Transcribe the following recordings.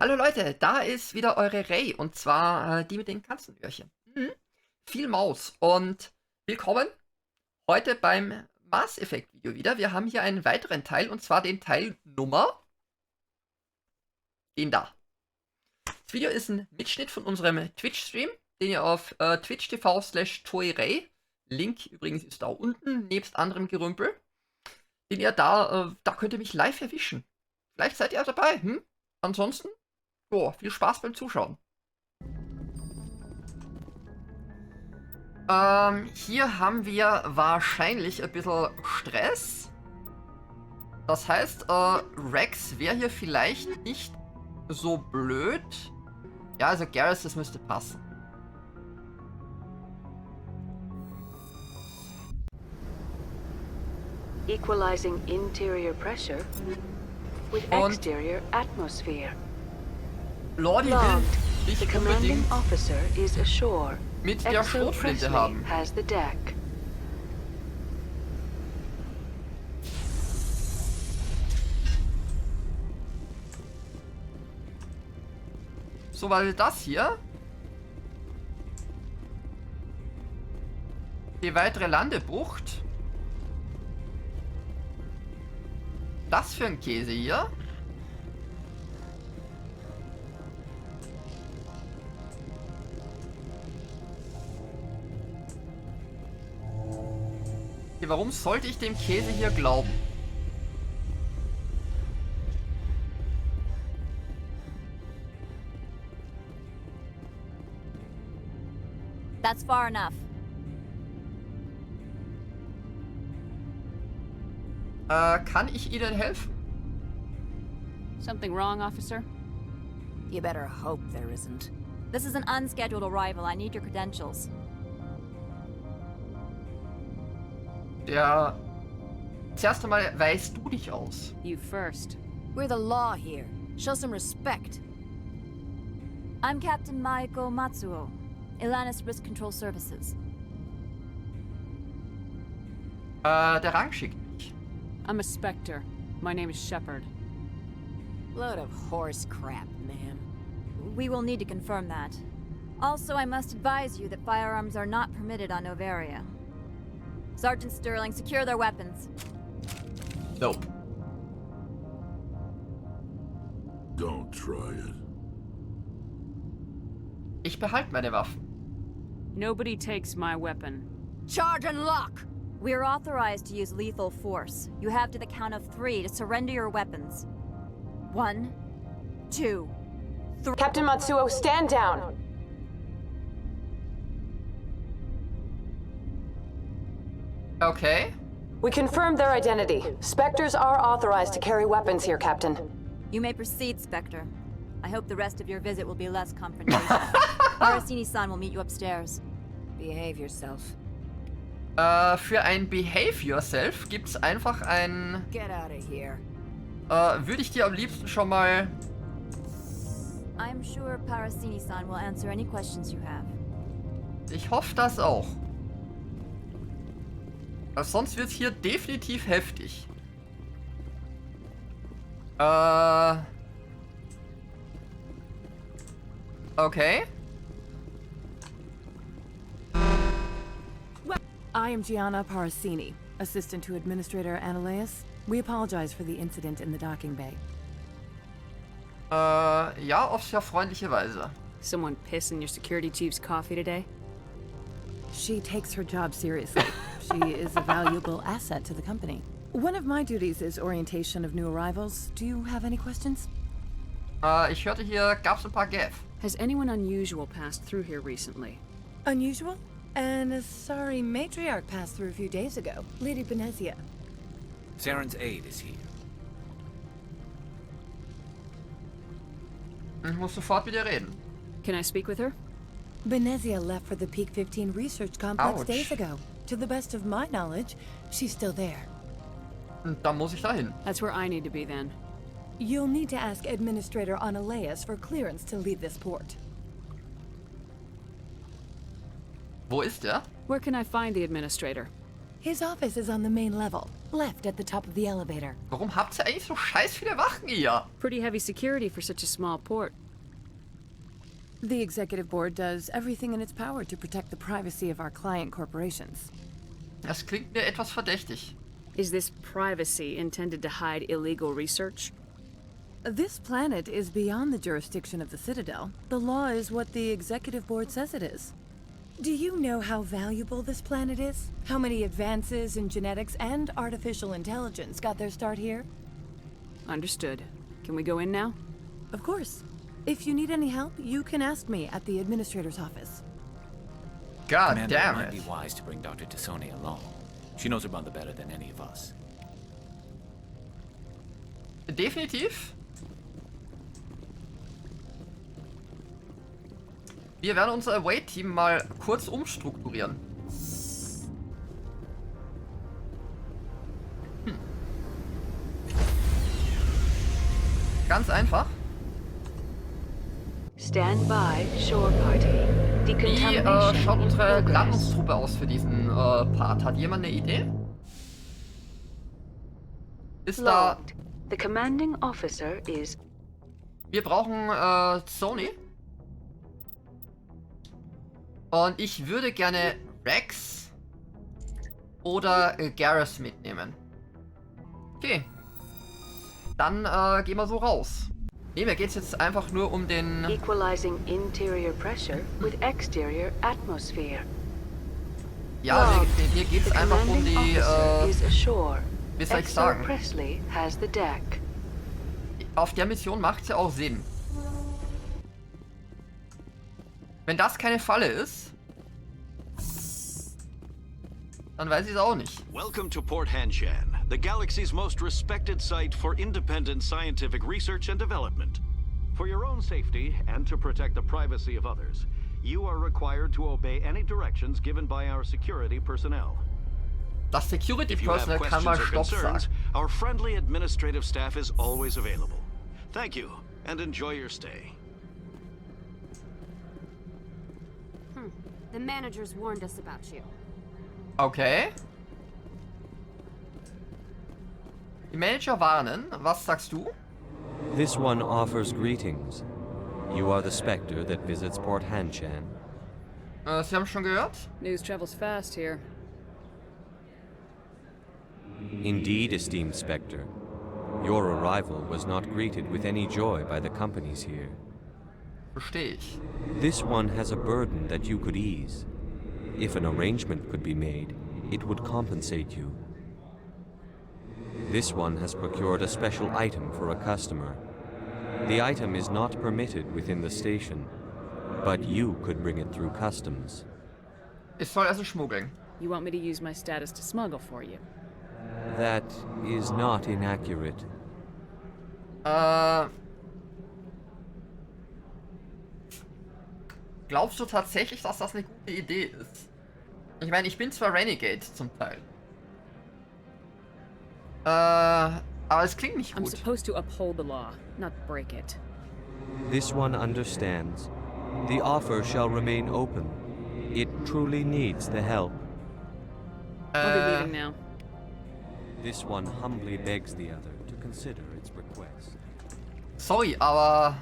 Hallo Leute, da ist wieder eure Ray und zwar die mit den Katzenöhrchen. Viel Maus und willkommen heute beim Mass Effect Video wieder. Wir haben hier einen weiteren Teil und zwar den Teil Nummer, den da. Das Video ist ein Mitschnitt von unserem Twitch-Stream, den ihr auf twitch.tv/ToeiRei, Link übrigens ist da unten, nebst anderem Gerümpel, den ihr da könnt ihr mich live erwischen. Vielleicht seid ihr dabei, Ansonsten, viel Spaß beim Zuschauen. Hier haben wir wahrscheinlich ein bisschen Stress. Das heißt, Rex wäre hier vielleicht nicht so blöd. Ja, also Garrus, das müsste passen. Equalizing interior pressure with exterior atmosphere. Lordi will dich unbedingt mit der Schrotflinte haben. Has the deck. So, weil das hier die weitere Landebucht. Das für ein Käse hier. Okay, warum sollte ich dem Käse hier glauben? That's far enough. Kann ich Ihnen helfen? Something wrong, officer? You better hope there isn't. This is an unscheduled arrival. I need your credentials. Ja. Zuerst einmal weist du dich aus. You first. We're the law here. Show some respect. I'm Captain Maiko Matsuo, Ilanis Risk Control Services. Der Rang schickt mich. I'm a Spectre. My name is Shepard. Load of horse crap, ma'am. We will need to confirm that. Also, I must advise you that firearms are not permitted on Novaria. Sergeant Sterling, secure their weapons. Nope. Don't try it. Ich behalte meine Waffen. Nobody takes my weapon. Charge and lock! We are authorized to use lethal force. You have to the count of 3 to surrender your weapons. 1, 2, 3. Captain Matsuo, stand down! Okay. We confirmed their identity. Spectres are authorized to carry weapons here, Captain. You may proceed, Spectre. I hope the rest of your visit will be less confrontational. Arasini-san will meet you upstairs. Behave yourself. Für ein Behave Yourself gibt's einfach ein... Get out of here. Würde ich dir am liebsten schon mal... I'm sure Parasini-san will answer any questions you have. Ich hoffe das auch. Sonst wird's hier definitiv heftig. Okay. I am Gianna Parasini, assistant to Administrator Ananias. We apologize for the incident in the docking bay. Ja, auf sehr freundliche Weise. Someone piss in your security chief's coffee today? She takes her job seriously. She is a valuable asset to the company. One of my duties is orientation of new arrivals. Do you have any questions? Ich hörte, hier gab's ein paar Gaff. Has anyone unusual passed through here recently? Unusual? And a sorry matriarch passed through a few days ago. Lady Benezia. Saren's aide is here. Ich muss sofort mit ihr reden. Can I speak with her? Benezia left for the Peak 15 research complex Ouch. days ago. To the best of my knowledge, she's still there. Und dann muss ich da hin. That's where I need to be then. You'll need to ask Administrator Ananias for clearance to leave this port. Wo ist der? Where can I find the administrator? His office is on the main level, left at the top of the elevator. Warum habt ihr eigentlich so scheiß viele Wachen hier? Pretty heavy security for such a small port. The executive board does everything in its power to protect the privacy of our client corporations. Das klingt mir etwas verdächtig. Is this privacy intended to hide illegal research? This planet is beyond the jurisdiction of the Citadel. The law is what the executive board says it is. Do you know how valuable this planet is? How many advances in genetics and artificial intelligence got their start here? Understood. Can we go in now? Of course. If you need any help, you can ask me at the administrator's office. God Commander, damn it might it. be wise to bring Dr. Tassoni along. She knows her mother better than any of us. Definitiv. Wir werden unser Away-Team mal kurz umstrukturieren. Ganz einfach. Stand by, shore party. Wie Decontamination schaut in unsere progress. Landungstruppe aus für diesen Part? Hat jemand eine Idee? Ist da... Logged. The commanding officer is Wir brauchen Sony. Und ich würde gerne Rex oder Garrus mitnehmen. Okay. Dann gehen wir so raus. Ne, mir geht's jetzt einfach nur um den... equalizing interior pressure with exterior atmosphere. Ja, mir geht's The einfach um commanding die... officer is ashore. wie soll ich Exo sagen? Presley has the deck. Auf der Mission macht's ja auch Sinn. Wenn das keine Falle ist, dann weiß ich es auch nicht. Welcome to Port Hanshan, the galaxy's most respected site for independent scientific research and development. For your own safety and to protect the privacy of others, you are required to obey any directions given by our security personnel. Das Security If you have Personnel kann mal questions or Stopp sagen. concerns, our friendly administrative staff is always available. Thank you, and enjoy your stay. The managers warned us about you. Okay. Die Manager warnen. Was sagst du? This one offers greetings. You are the specter that visits Port Hanshan. Sie haben schon gehört? News travels fast here. Indeed, esteemed specter. Your arrival was not greeted with any joy by the companies here. Verstehe ich. This one has a burden that you could ease. If an arrangement could be made, it would compensate you. This one has procured a special item for a customer. The item is not permitted within the station, but you could bring it through customs. Ich soll also schmuggeln. You want me to use my status to smuggle for you? That is not inaccurate. Glaubst du tatsächlich, dass das eine gute Idee ist? Ich meine, ich bin zwar Renegade zum Teil. Aber es klingt nicht I'm gut. supposed to uphold the law, not break it. This one understands. The offer shall remain open. It truly needs the help. I'll be leaving now. This one humbly begs the other to consider its request. Sorry, aber...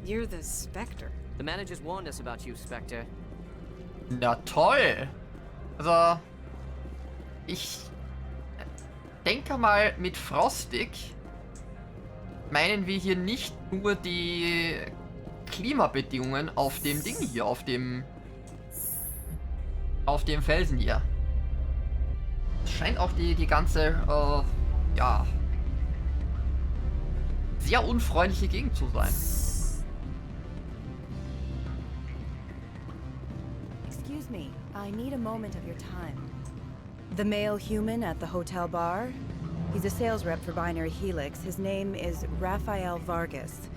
You're the Spectre. The managers warned us about you, Spectre. Na toll! Also... Ich... denke mal, mit Frostig meinen wir hier nicht nur die Klimabedingungen auf dem Ding hier, auf dem Felsen hier. Es scheint auch die ganze, ja, sehr unfreundliche Gegend zu sein. Excuse me, I need a moment of your time. The male human at the hotel bar? He's a sales rep for Binary Helix. His name is Rafael Vargas.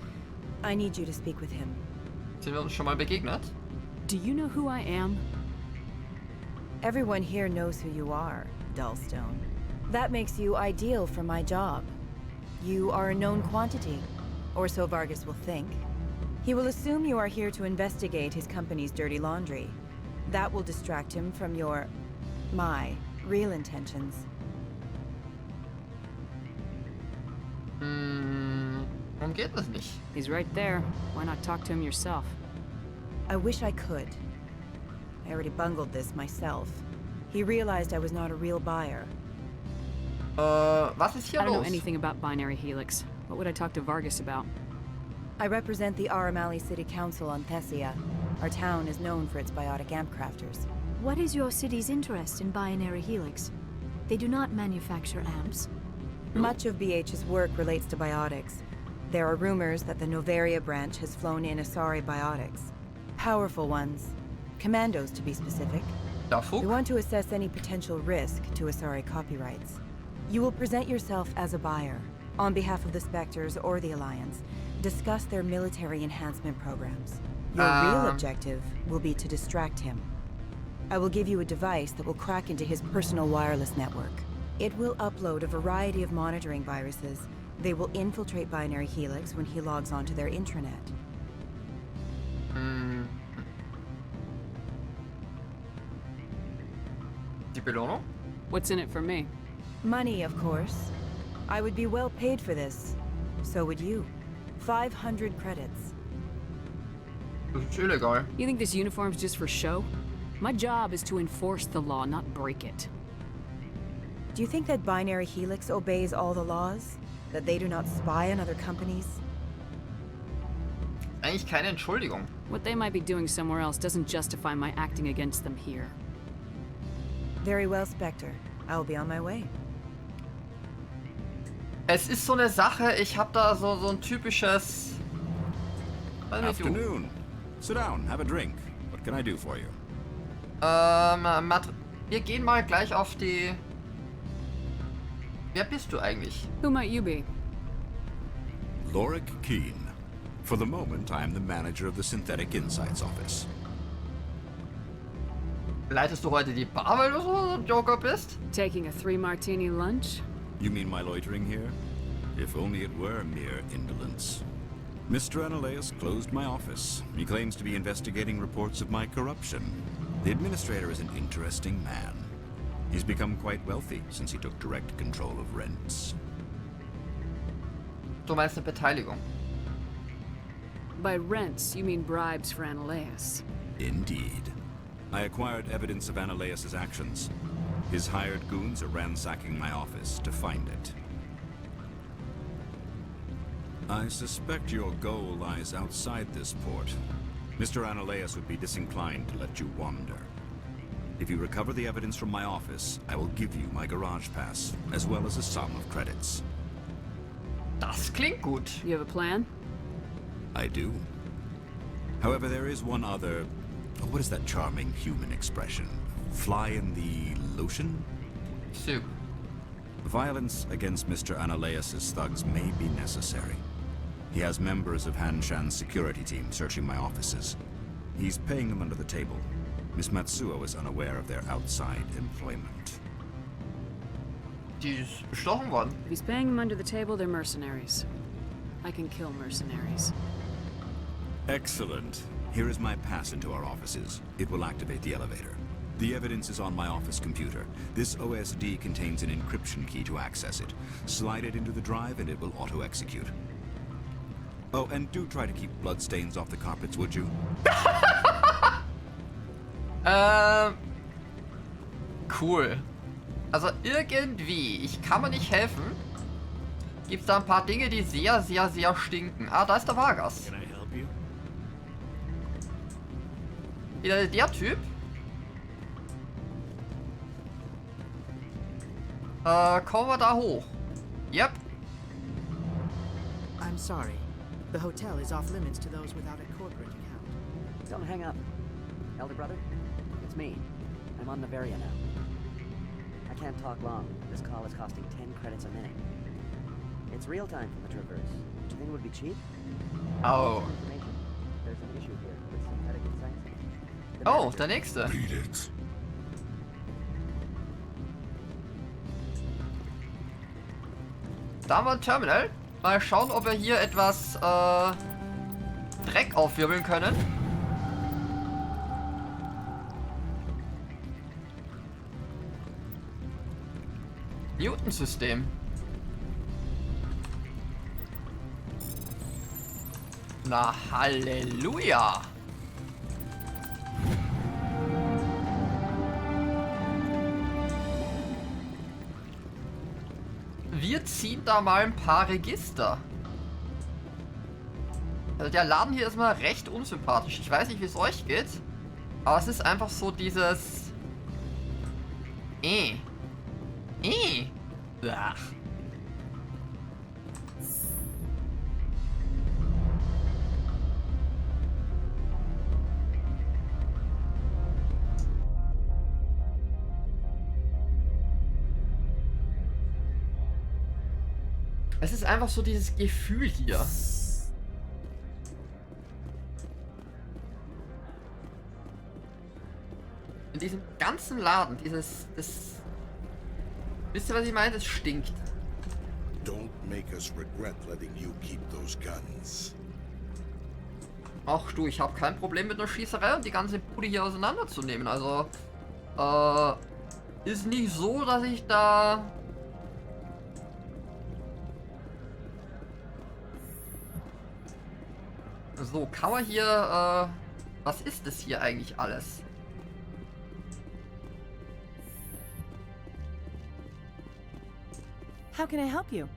I need you to speak with him. Sind wir uns schon mal begegnet? Do you know who I am? Everyone here knows who you are, Dullstone. That makes you ideal for my job. You are a known quantity, or so Vargas will think. He will assume you are here to investigate his company's dirty laundry. That will distract him from my real intentions. Warum geht das nicht? He's right there. Why not talk to him yourself? I wish I could. I already bungled this myself. He realized I was not a real buyer. Was ist hier I don't know los? anything about binary helix. What would I talk to Vargas about? I represent the Aramali City Council on Thessia. Our town is known for its biotic amp crafters. What is your city's interest in binary helix? They do not manufacture amps. Much of BH's work relates to biotics. There are rumors that the Noveria branch has flown in Asari biotics. Powerful ones. Commandos, to be specific. We want to assess any potential risk to Asari copyrights. You will present yourself as a buyer, on behalf of the Spectres or the Alliance. Discuss their military enhancement programs. Your real objective will be to distract him. I will give you a device that will crack into his personal wireless network. It will upload a variety of monitoring viruses. They will infiltrate Binary Helix when he logs onto their intranet. Die Belohnung? What's in it for me? Money, of course. I would be well paid for this. So would you. 500 credits. Das ist illegal. You think this uniform's just for show? My job is to enforce the law, not break it. Do you think that Binary Helix obeys all the laws? That they do not spy on other companies? Eigentlich keine Entschuldigung. What they might be doing somewhere else doesn't justify my acting against them here. Very well, Spectre. I'll be on my way. Es ist so eine Sache, ich habe da so ein typisches... Afternoon. Sit down, have a drink. What can I do for you? Wir gehen mal gleich auf die... Wer bist du eigentlich? Who might you be? Lorik Keen. For the moment, I am the manager of the Synthetic Insights Office. Leitest du heute die Bar, weil du so ein Joker bist? Taking a 3-martini lunch? You mean my loitering here? If only it were mere indolence. Mr. Analeus closed my office. He claims to be investigating reports of my corruption. The administrator is an interesting man. He's become quite wealthy since he took direct control of rents. Du meinst eine Beteiligung? By rents, you mean bribes for Analeus. Indeed. I acquired evidence of Analeus's actions. His hired goons are ransacking my office to find it. I suspect your goal lies outside this port. Mr. Analeus would be disinclined to let you wander. If you recover the evidence from my office, I will give you my garage pass, as well as a sum of credits. Das klingt gut. You have a plan? I do. However, there is one other... What is that charming human expression? Fly in the lotion? Soup. Violence against Mr. Analeus's thugs may be necessary. He has members of Hanshan's security team searching my offices. He's paying them under the table. Miss Matsuo is unaware of their outside employment. Die ist bestochen worden. If he's paying them under the table, they're mercenaries. I can kill mercenaries. Excellent. Here is my pass into our offices. It will activate the elevator. The evidence is on my office computer. This OSD contains an encryption key to access it. Slide it into the drive and it will auto-execute. Oh, and do try to keep bloodstains off the carpets, would you? Cool. Also irgendwie, ich kann mir nicht helfen. Gibt's da ein paar Dinge, die sehr, sehr, sehr stinken. Ah, da ist der Vargas. Can I help you? Wieder der Typ. Kommen wir da hoch? Yep. I'm sorry. The hotel is off limits to those without a corporate account. Don't hang up. Elder brother, it's me. I'm on Noveria now. I can't talk long. This call is costing 10 credits a minute. It's real time from the Traverse. Do you think it would be cheap? Oh. There's an issue here with synthetic insights. Oh, der nächste. Beat it. Da haben wir ein Terminal. Mal schauen, ob wir hier etwas Dreck aufwirbeln können. Newton-System. Na, Halleluja! Wir ziehen da mal ein paar Register. Also der Laden hier ist mal recht unsympathisch. Ich weiß nicht, wie es euch geht. Aber es ist einfach so dieses... Ach. Es ist einfach so dieses Gefühl hier. In diesem ganzen Laden, wisst ihr, was ich meine? Das stinkt. Don't make us regret letting you keep those guns. Ach du, ich habe kein Problem mit einer Schießerei und die ganze Bude hier auseinanderzunehmen. Also, ist nicht so, dass ich da... So, kann man hier, was ist das hier eigentlich alles? How can I help you?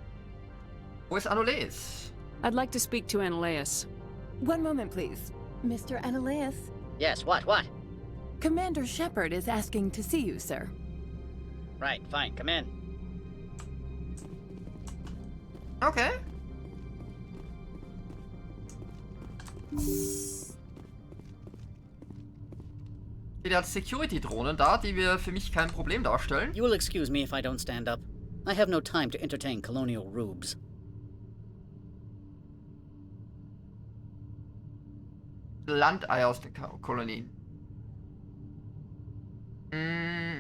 Wo ist Anoleis? I'd like to speak to Analeas. One moment, please. Mr. Analeas? Yes, what? Commander Shepard is asking to see you, sir. Right, fine, come in. Okay. Wieder Security-Drohnen da, die wir für mich kein Problem darstellen. You will excuse me if I don't stand up. I have no time to entertain colonial rubes. Landeier aus den Kolonien.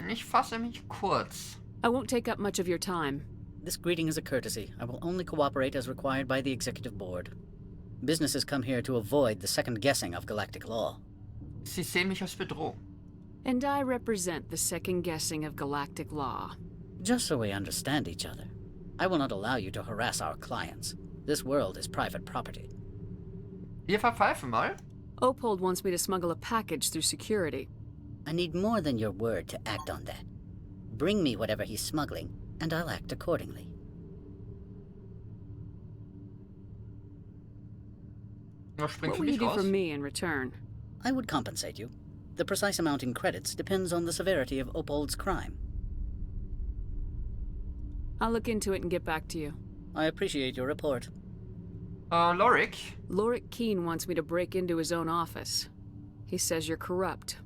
Ich fasse mich kurz. I won't take up much of your time. This greeting is a courtesy. I will only cooperate as required by the Executive Board. Businesses come here to avoid the second guessing of galactic law. Sie sehen mich als Bedrohung. And I represent the second guessing of galactic law. Just so we understand each other, I will not allow you to harass our clients. This world is private property. Wir verpfeifen mal. Opold wants me to smuggle a package through security. I need more than your word to act on that. Bring me whatever he's smuggling, and I'll act accordingly. What will you do for me in return? I would compensate you. The precise amount in credits depends on the severity of Opold's crime. I'll look into it and get back to you. I appreciate your report. Lorik? Lorik Keene wants me to break into his own office. He says you're corrupt.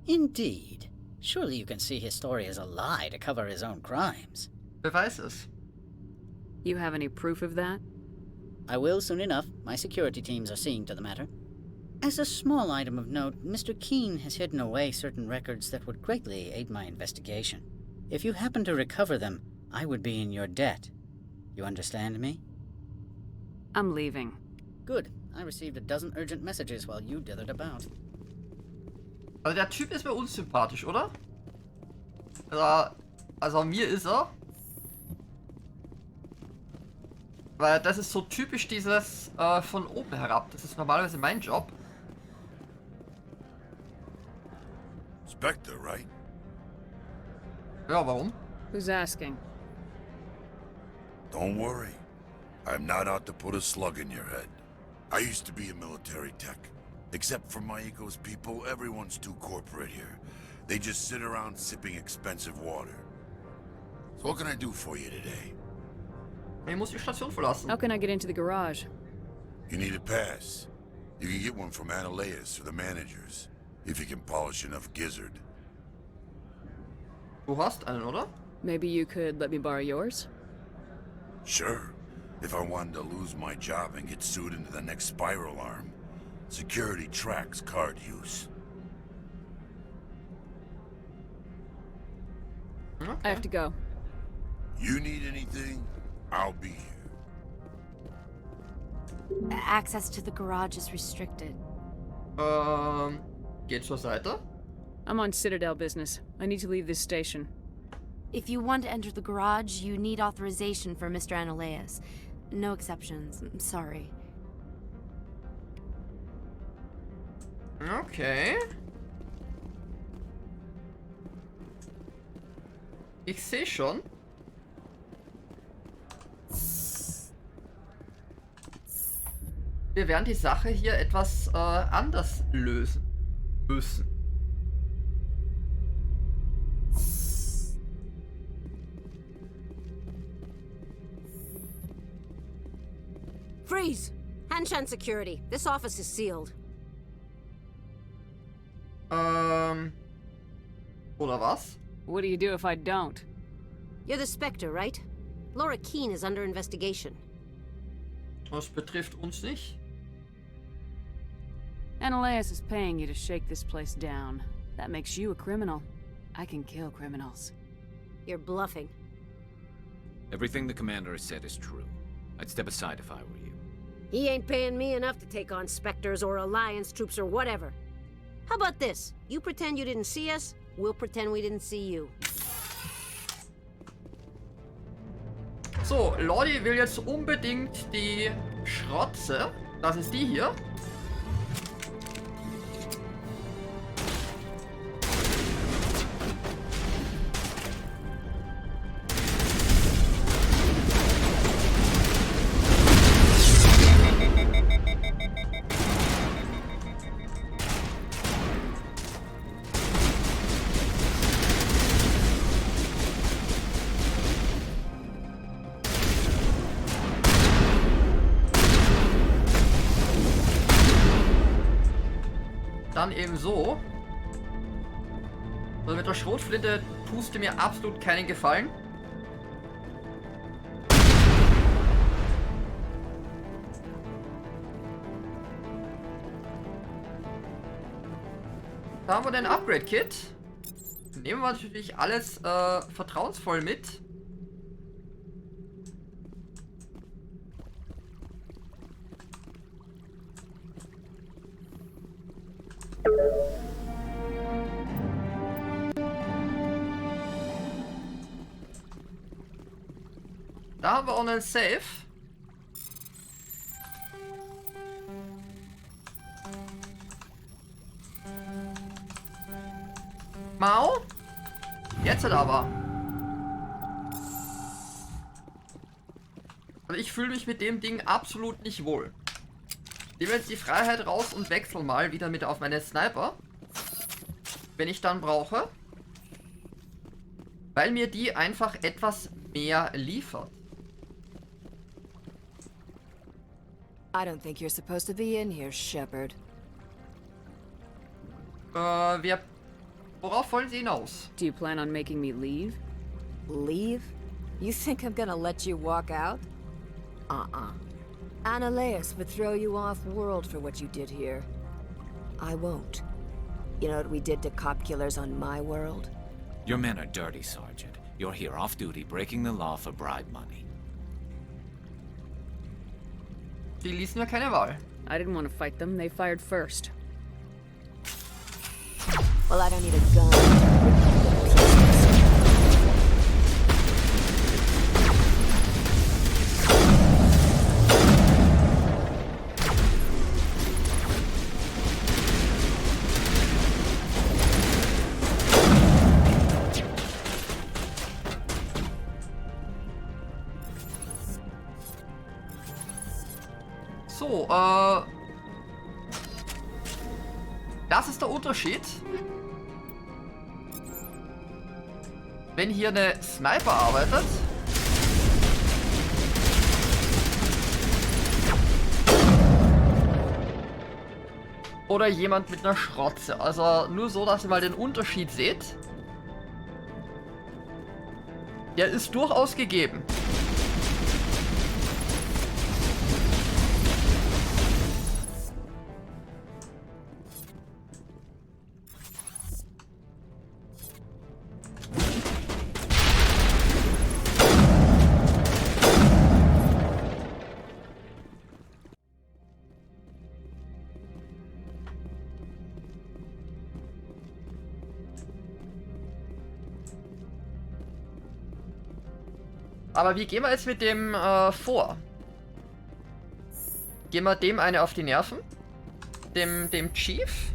Indeed. Surely you can see his story as a lie to cover his own crimes. Beweis es. You have any proof of that? I will soon enough. My security teams are seeing to the matter. As a small item of note, Mr. Keene has hidden away certain records that would greatly aid my investigation. If you happen to recover them, I would be in your debt. You understand me? I'm leaving. Good. I received a dozen urgent messages while you dithered about. Also der Typ ist mir unsympathisch, oder? Also mir ist er. Weil das ist so typisch dieses von oben herab. Das ist normalerweise mein Job. Spectre, right? Ja, warum? Who's asking? Don't worry. I'm not out to put a slug in your head. I used to be a military tech. Except for Maiko's people, everyone's too corporate here. They just sit around sipping expensive water. So what can I do for you today? Ich muss die Station verlassen. How can I get into the garage? You need a pass. You can get one from Analeas or the managers, if you can polish enough gizzard. Du hast einen, oder? Maybe you could let me borrow yours? Sure. If I wanted to lose my job and get sued into the next spiral arm. Security tracks card use. Okay. I have to go. You need anything? I'll be here. Access to the garage is restricted. Geht zur Seite. I'm on Citadel business. I need to leave this station. If you want to enter the garage, you need authorization for Mr. Analeas. No exceptions. I'm sorry. Okay. Ich sehe schon. Wir werden die Sache hier etwas anders lösen müssen. Freeze! Hanshan security. This office is sealed. Oder was? What do you do if I don't? You're the Spectre, right? Laura Keene is under investigation. Das betrifft uns nicht. Analeas is paying you to shake this place down. That makes you a criminal. I can kill criminals. You're bluffing. Everything the commander has said is true. I'd step aside if I were you. He ain't paying me enough to take on Spectres or Alliance troops or whatever. How about this? You pretend you didn't see us, we'll pretend we didn't see you. So, Lottie will jetzt unbedingt die Schrotze. Das ist die hier. Dann eben so. Also mit der Schrotflinte tust du mir absolut keinen Gefallen. Da haben wir den Upgrade-Kit. Nehmen wir natürlich alles vertrauensvoll mit. Da haben wir auch einen Safe. Mau? Jetzt aber. Also ich fühle mich mit dem Ding absolut nicht wohl. Nehmen jetzt die Freiheit raus und wechsel mal wieder mit auf meine Sniper. Wenn ich dann brauche. Weil mir die einfach etwas mehr liefert. I don't think you're supposed to be in here, Shepard. Worauf wollen Sie hinaus? Do you plan on making me leave? Leave? You think I'm gonna let you walk out? Analeas would throw you off-world for what you did here. I won't. You know what we did to cop killers on my world? Your men are dirty, Sergeant. You're here off duty, breaking the law for bribe money. Die ließen mir keine Wahl. I didn't want to fight them. They fired first. Well, I don't need a gun. So, das ist der Unterschied. Wenn hier eine Sniper arbeitet. Oder jemand mit einer Schrotze. Also nur so, dass ihr mal den Unterschied seht. Der ist durchaus gegeben. Aber wie gehen wir jetzt mit dem vor? Gehen wir dem eine auf die Nerven? Dem Chief?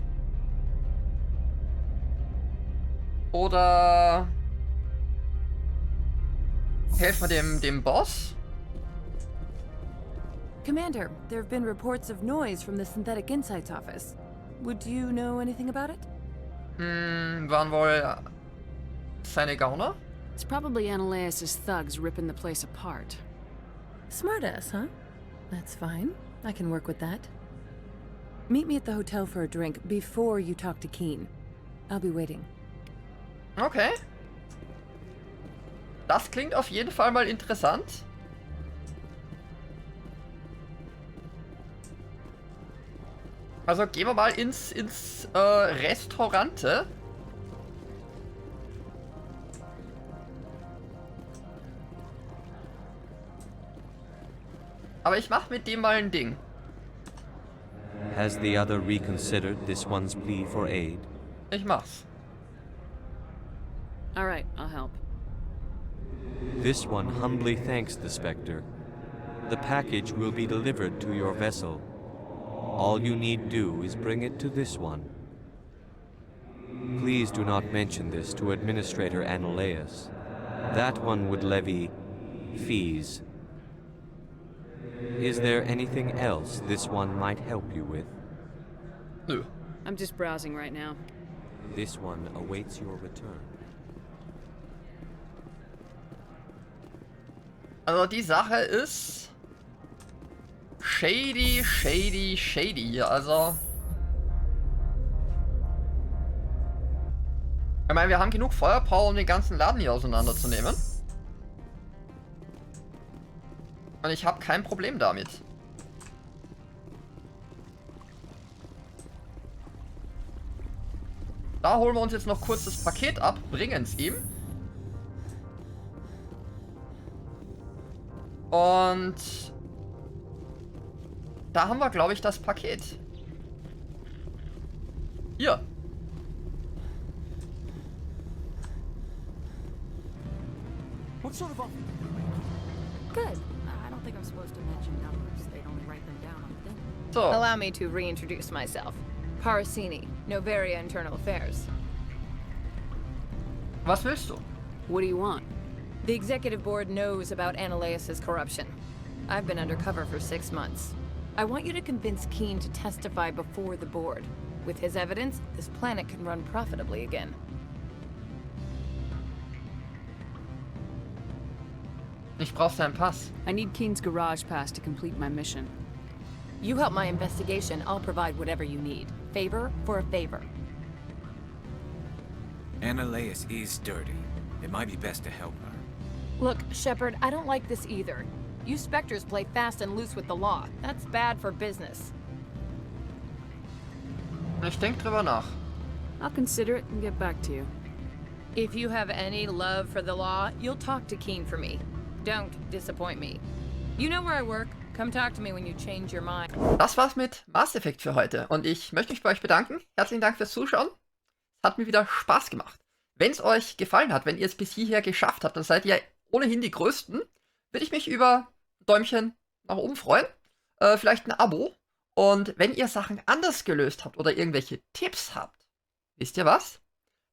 Oder helfen wir dem Boss? Commander, there have been reports of noise from the Synthetic Insights office. Would you know anything about it? Waren wohl seine Gauner? It's probably Ananias' thugs ripping the place apart. Smartass, huh? That's fine. I can work with that. Meet me at the hotel for a drink before you talk to Keen. I'll be waiting. Okay. Das klingt auf jeden Fall mal interessant. Also gehen wir mal ins Restaurante. Aber ich mach mit dem mal ein Ding. Has the other reconsidered this one's plea for aid? Ich mach's. All right, I'll help. This one humbly thanks the Spectre. The package will be delivered to your vessel. All you need do is bring it to this one. Please do not mention this to Administrator Ananias. That one would levy fees. Is there anything else this one might help you with? Nö. I'm just browsing right now. This one awaits your return. Also die Sache ist shady hier. Also ich meine, wir haben genug Feuerpower, um den ganzen Laden hier auseinanderzunehmen. Und ich habe kein Problem damit. Da holen wir uns jetzt noch kurz das Paket ab, bringen es ihm. Und da haben wir, glaube ich, das Paket. Hier. What sort of offer? Good. I don't think I'm supposed to mention numbers. They'd only write them down on the thing. So. Allow me to reintroduce myself. Parasini, Novaria Internal Affairs. Was willst du? What do you want? The executive board knows about Ananias' corruption. I've been undercover for 6 months. I want you to convince Keen to testify before the board. With his evidence, this planet can run profitably again. Ich brauche seinen Pass. I need Keen's garage pass to complete my mission. You help my investigation, I'll provide whatever you need. Favor for a favor. Ananias is dirty. It might be best to help her. Look, Shepard, I don't like this either. You Spectres play fast and loose with the law. That's bad for business. Ich denke drüber nach. I'll consider it and get back to you. If you have any love for the law, you'll talk to Keen for me. Don't disappoint me. You know where I work. Come talk to me when you change your mind. Das war's mit Mass Effect für heute. Und ich möchte mich bei euch bedanken. Herzlichen Dank fürs Zuschauen. Es hat mir wieder Spaß gemacht. Wenn es euch gefallen hat, wenn ihr es bis hierher geschafft habt, dann seid ihr ohnehin die Größten. Würde ich mich über ein Däumchen nach oben freuen. Vielleicht ein Abo. Und wenn ihr Sachen anders gelöst habt oder irgendwelche Tipps habt, wisst ihr was?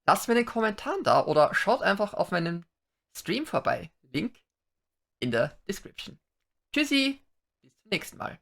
Lasst mir in den Kommentaren da oder schaut einfach auf meinem Stream vorbei. Link in der Description. Tschüssi, bis zum nächsten Mal.